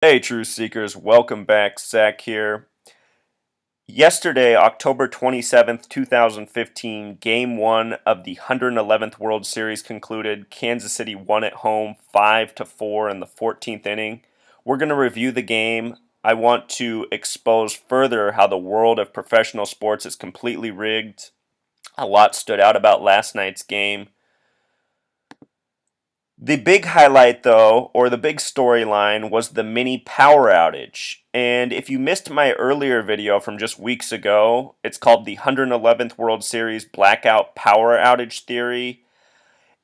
Hey, Truth Seekers, welcome back. Zach here. Yesterday, October 27th, 2015, Game 1 of the 111th World Series concluded. Kansas City won at home 5-4 in the 14th inning. We're going to review the game. I want to expose further how the world of professional sports is completely rigged. A lot stood out about last night's game. The big highlight, though, or the big storyline, was the mini power outage. And if you missed my earlier video from just weeks ago, it's called the 111th World Series Blackout Power Outage Theory.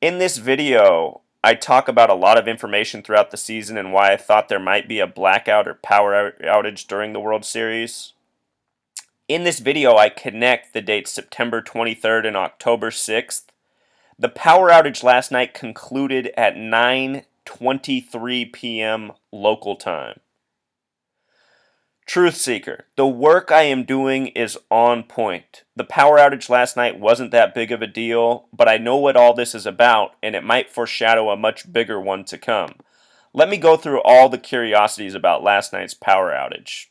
In this video, I talk about a lot of information throughout the season and why I thought there might be a blackout or power outage during the World Series. In this video, I connect the dates September 23rd and October 6th. The power outage last night concluded at 9:23 p.m. local time. Truth Seeker, the work I am doing is on point. The power outage last night wasn't that big of a deal, but I know what all this is about, and it might foreshadow a much bigger one to come. Let me go through all the curiosities about last night's power outage.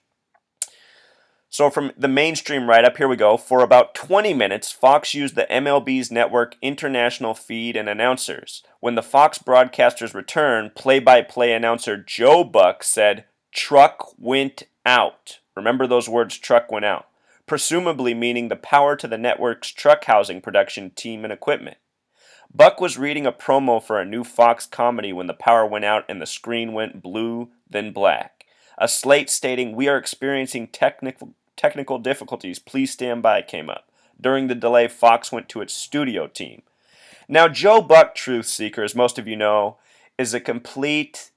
So from the mainstream write-up, here we go. For about 20 minutes, Fox used the MLB's network international feed and announcers. When the Fox broadcasters returned, play-by-play announcer Joe Buck said, "Truck went out." Remember those words, truck went out. Presumably meaning the power to the network's truck housing production team and equipment. Buck was reading a promo for a new Fox comedy when the power went out and the screen went blue, then black. A slate stating, "We are experiencing technical difficulties. Please stand by," came up. During the delay, Fox went to its studio team. Now, Joe Buck, Truth Seeker, as most of you know, is a complete...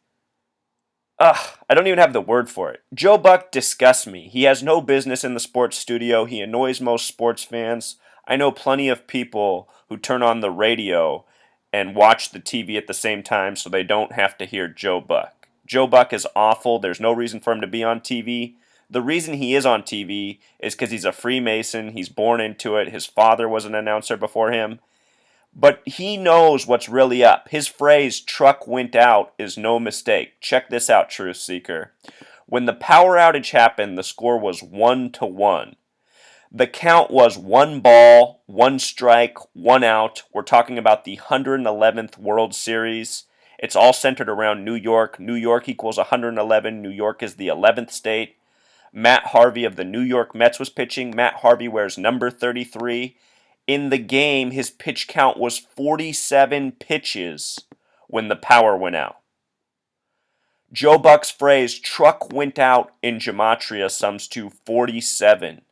I don't even have the word for it. Joe Buck disgusts me. He has no business in the sports studio. He annoys most sports fans. I know plenty of people who turn on the radio and watch the TV at the same time so they don't have to hear Joe Buck. Joe Buck is awful. There's no reason for him to be on TV. The reason he is on TV is because he's a Freemason. He's born into it. His father was an announcer before him. But he knows what's really up. His phrase, "truck went out," is no mistake. Check this out, Truth Seeker. When the power outage happened, the score was 1-1. The count was 1 ball, 1 strike, 1 out. We're talking about the 111th World Series. It's all centered around New York. New York equals 111. New York is the 11th state. Matt Harvey of the New York Mets was pitching. Matt Harvey wears number 33. In the game, his pitch count was 47 pitches when the power went out. Joe Buck's phrase, "truck went out" in gematria sums to 47.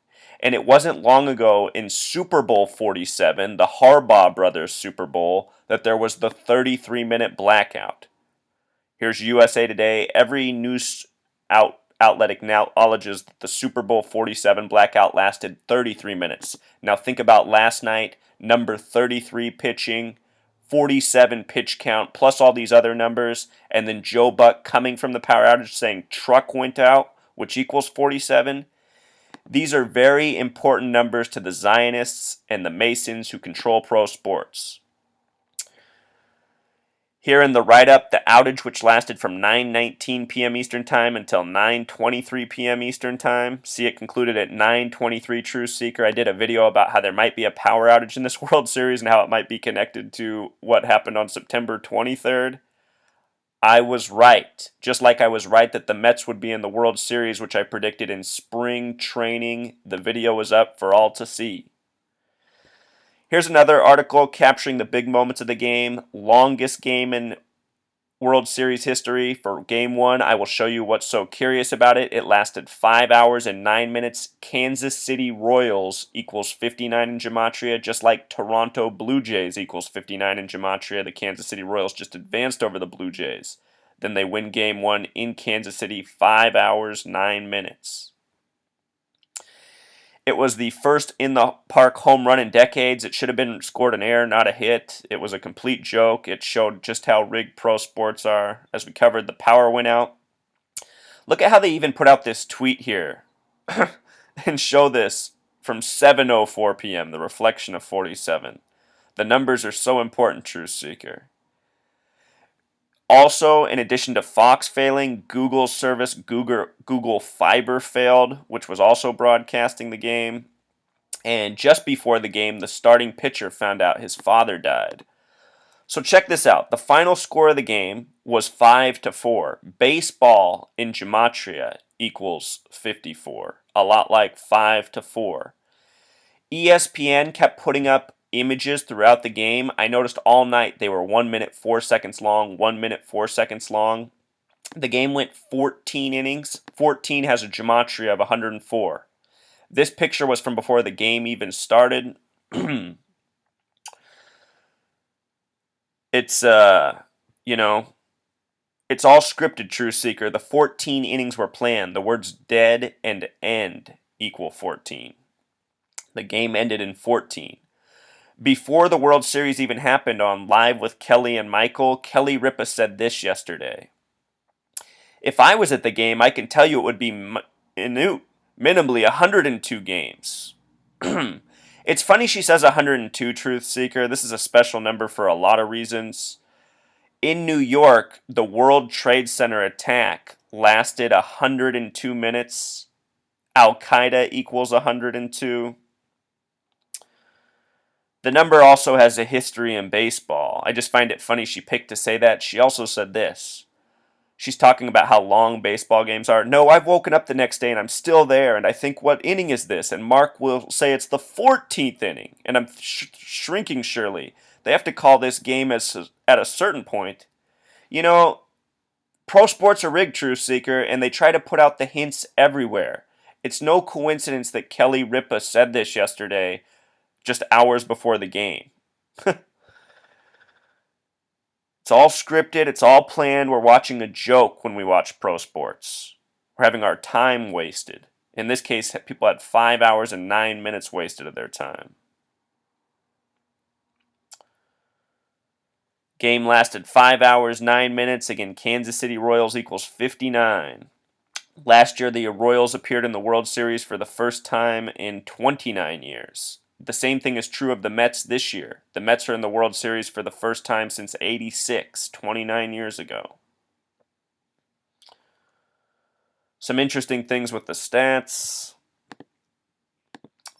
And it wasn't long ago in Super Bowl 47, the Harbaugh brothers Super Bowl, that there was the 33-minute blackout. Here's USA Today. Every news outlet acknowledges that the Super Bowl 47 blackout lasted 33 minutes. Now think about last night, number 33 pitching, 47 pitch count, plus all these other numbers, and then Joe Buck coming from the power outage saying truck went out, which equals 47. These are very important numbers to the Zionists and the Masons who control pro sports. Here in the write-up, the outage, which lasted from 9:19 p.m. Eastern Time until 9:23 p.m. Eastern Time. See, it concluded at 9:23, Truth Seeker. I did a video about how there might be a power outage in this World Series and how it might be connected to what happened on September 23rd. I was right. Just like I was right that the Mets would be in the World Series, which I predicted in spring training. The video was up for all to see. Here's another article capturing the big moments of the game. Longest game in World Series history for Game 1. I will show you what's so curious about it. It lasted 5 hours and 9 minutes. Kansas City Royals equals 59 in gematria, just like Toronto Blue Jays equals 59 in gematria. The Kansas City Royals just advanced over the Blue Jays. Then they win Game 1 in Kansas City, 5 hours, 9 minutes. It was the first in-the-park home run in decades. It should have been scored an error, not a hit. It was a complete joke. It showed just how rigged pro sports are. As we covered, the power went out. Look at how they even put out this tweet here and show this from 7:04 p.m., the reflection of 47. The numbers are so important, Truth Seeker. Also, in addition to Fox failing, Google's service Google Fiber failed, which was also broadcasting the game. And just before the game, the starting pitcher found out his father died. So check this out. The final score of the game was 5-4. Baseball in gematria equals 54. A lot like 5-4. ESPN kept putting up images throughout the game. I noticed all night they were 1 minute 4 seconds long, 1 minute 4 seconds long. The game went 14 innings. 14 has a gematria of 104. This picture was from before the game even started. It's you know, it's all scripted, True Seeker. The 14 innings were planned. The words dead and end equal 14. The game ended in 14. Before the World Series even happened on Live with Kelly and Michael, Kelly Ripa said this yesterday. If I was at the game, I can tell you it would be minimally 102 games. It's funny she says 102, Truth Seeker. This is a special number for a lot of reasons. In New York, the World Trade Center attack lasted 102 minutes. Al-Qaeda equals 102. The number also has a history in baseball. I just find it funny she picked to say that. She also said this. She's talking about how long baseball games are. No, I've woken up the next day and I'm still there, and I think, what inning is this? And Mark will say it's the 14th inning, and I'm shrinking surely. They have to call this game at a certain point. You know, pro sports are rigged, Truth Seeker, and they try to put out the hints everywhere. It's no coincidence that Kelly Ripa said this yesterday, just hours before the game. It's all scripted, it's all planned. We're watching a joke when we watch pro sports. We're having our time wasted. In this case, people had 5 hours and 9 minutes wasted of their time. Game lasted 5 hours, 9 minutes. Again, Kansas City Royals equals 59. Last year, the Royals appeared in the World Series for the first time in 29 years. The same thing is true of the Mets this year. The Mets are in the World Series for the first time since '86, 29 years ago. Some interesting things with the stats.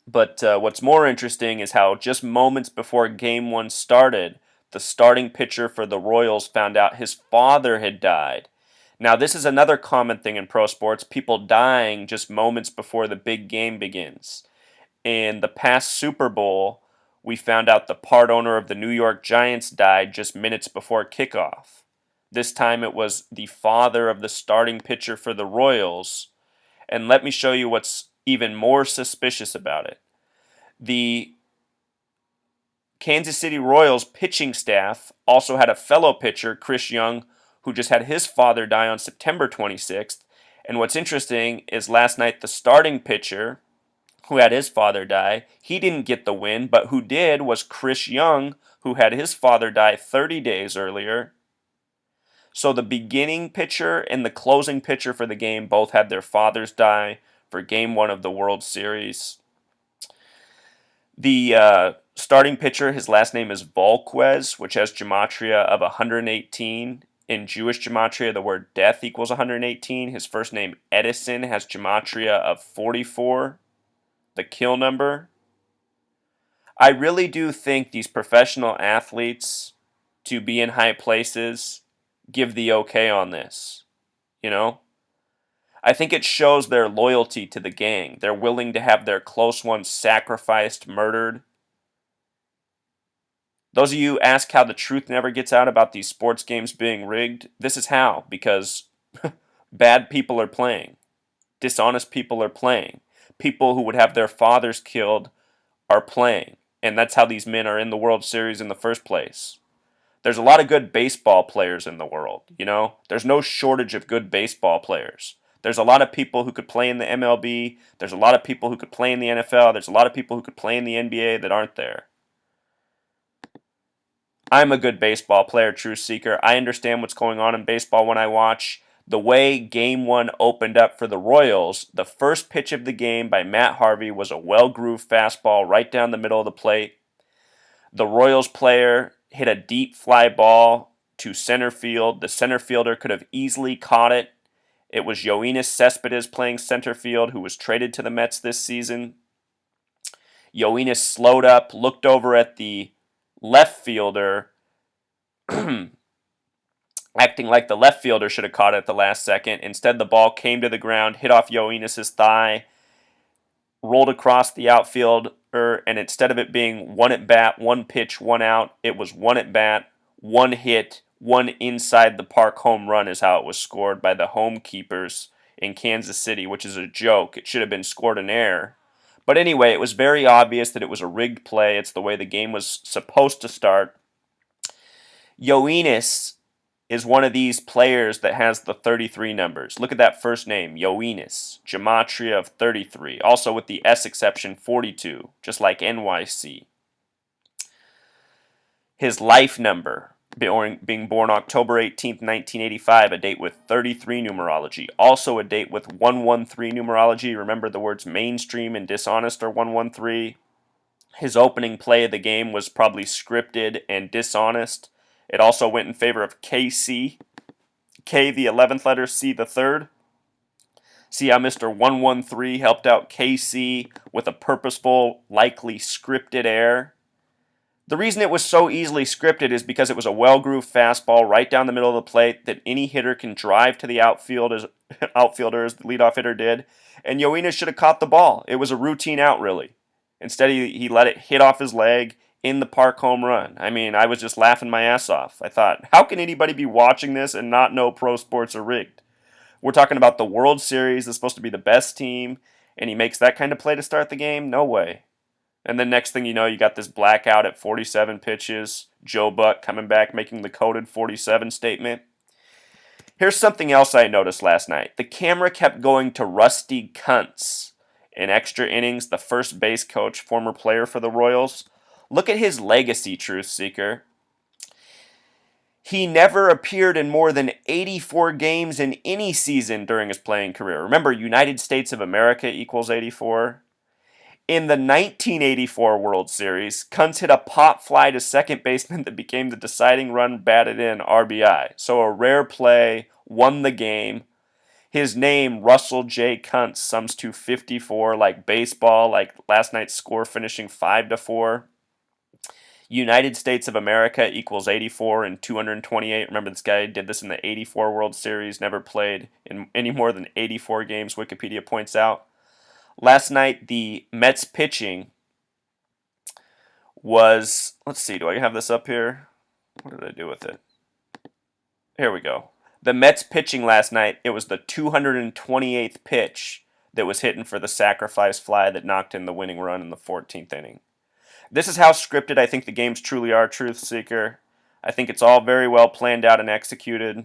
But what's more interesting is how just moments before Game 1 started, the starting pitcher for the Royals found out his father had died. Now, this is another common thing in pro sports, people dying just moments before the big game begins. In the past Super Bowl, we found out the part owner of the New York Giants died just minutes before kickoff. This time it was the father of the starting pitcher for the Royals. And let me show you what's even more suspicious about it. The Kansas City Royals pitching staff also had a fellow pitcher, Chris Young, who just had his father die on September 26th. And what's interesting is last night the starting pitcher, who had his father die, he didn't get the win, but who did was Chris Young, who had his father die 30 days earlier. So the beginning pitcher and the closing pitcher for the game both had their fathers die for Game 1 of the World Series. The starting pitcher, his last name is Volquez, which has gematria of 118. In Jewish gematria, the word death equals 118. His first name, Edison, has gematria of 44. The kill number. I really do think these professional athletes to be in high places give the okay on this. You know? I think it shows their loyalty to the gang. They're willing to have their close ones sacrificed, murdered. Those of you ask how the truth never gets out about these sports games being rigged. This is how, because bad people are playing. Dishonest people are playing. People who would have their fathers killed are playing. And that's how these men are in the World Series in the first place. There's a lot of good baseball players in the world, you know? There's no shortage of good baseball players. There's a lot of people who could play in the MLB. There's a lot of people who could play in the NFL. There's a lot of people who could play in the NBA that aren't there. I'm a good baseball player, True Seeker. I understand what's going on in baseball when I watch. The way Game 1 opened up for the Royals, the first pitch of the game by Matt Harvey was a well-grooved fastball right down the middle of the plate. The Royals player hit a deep fly ball to center field. The center fielder could have easily caught it. It was Yoenis Cespedes playing center field, who was traded to the Mets this season. Yoenis slowed up, looked over at the left fielder, acting like the left fielder should have caught it at the last second. Instead, the ball came to the ground, hit off Yoenis' thigh, rolled across the outfield, and instead of it being one at bat, one pitch, one out, it was one at bat, one hit, one inside the park home run is how it was scored by the home keepers in Kansas City, which is a joke. It should have been scored in air. But anyway, it was very obvious that it was a rigged play. It's the way the game was supposed to start. Yoenis is one of these players that has the 33 numbers. Look at that first name, Yoenis. Gematria of 33. Also with the S exception, 42, just like NYC. His life number, being born October 18th, 1985, a date with 33 numerology. Also a date with 113 numerology. Remember the words mainstream and dishonest are 113. His opening play of the game was probably scripted and dishonest. It also went in favor of KC. K, the 11th letter, C, the 3rd. See how Mr. 113 helped out KC with a purposeful, likely scripted error? The reason it was so easily scripted is because it was a well-grooved fastball right down the middle of the plate that any hitter can drive to the outfielder as the leadoff hitter did, and Yoenis should have caught the ball. It was a routine out, really. Instead, he let it hit off his leg in the park home run. I mean, I was just laughing my ass off. I thought, how can anybody be watching this and not know pro sports are rigged? We're talking about the World Series. It's supposed to be the best team, and he makes that kind of play to start the game? No way. And then next thing you know, you got this blackout at 47 pitches. Joe Buck coming back making the coded 47 statement. Here's something else I noticed last night. The camera kept going to Rusty Kuntz. In extra innings, the first base coach, former player for the Royals. Look at his legacy, Truth Seeker. He never appeared in more than 84 games in any season during his playing career. Remember, United States of America equals 84. In the 1984 World Series, Kuntz hit a pop fly to second baseman that became the deciding run batted in RBI. So a rare play, won the game. His name, Russell J. Kuntz, sums to 54, like baseball, like last night's score finishing 5-4. United States of America equals 84 and 228. Remember, this guy did this in the 84 World Series, never played in any more than 84 games, Wikipedia points out. Last night, the Mets pitching was, let's see, do I have this up here? What did I do with it? Here we go. The Mets pitching last night, it was the 228th pitch that was hitting for the sacrifice fly that knocked in the winning run in the 14th inning. This is how scripted I think the games truly are, Truth Seeker. I think it's all very well planned out and executed.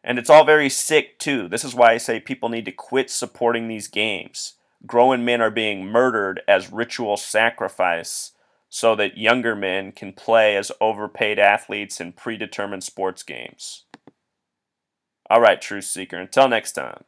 And it's all very sick, too. This is why I say people need to quit supporting these games. Grown men are being murdered as ritual sacrifice so that younger men can play as overpaid athletes in predetermined sports games. All right, Truth Seeker, until next time.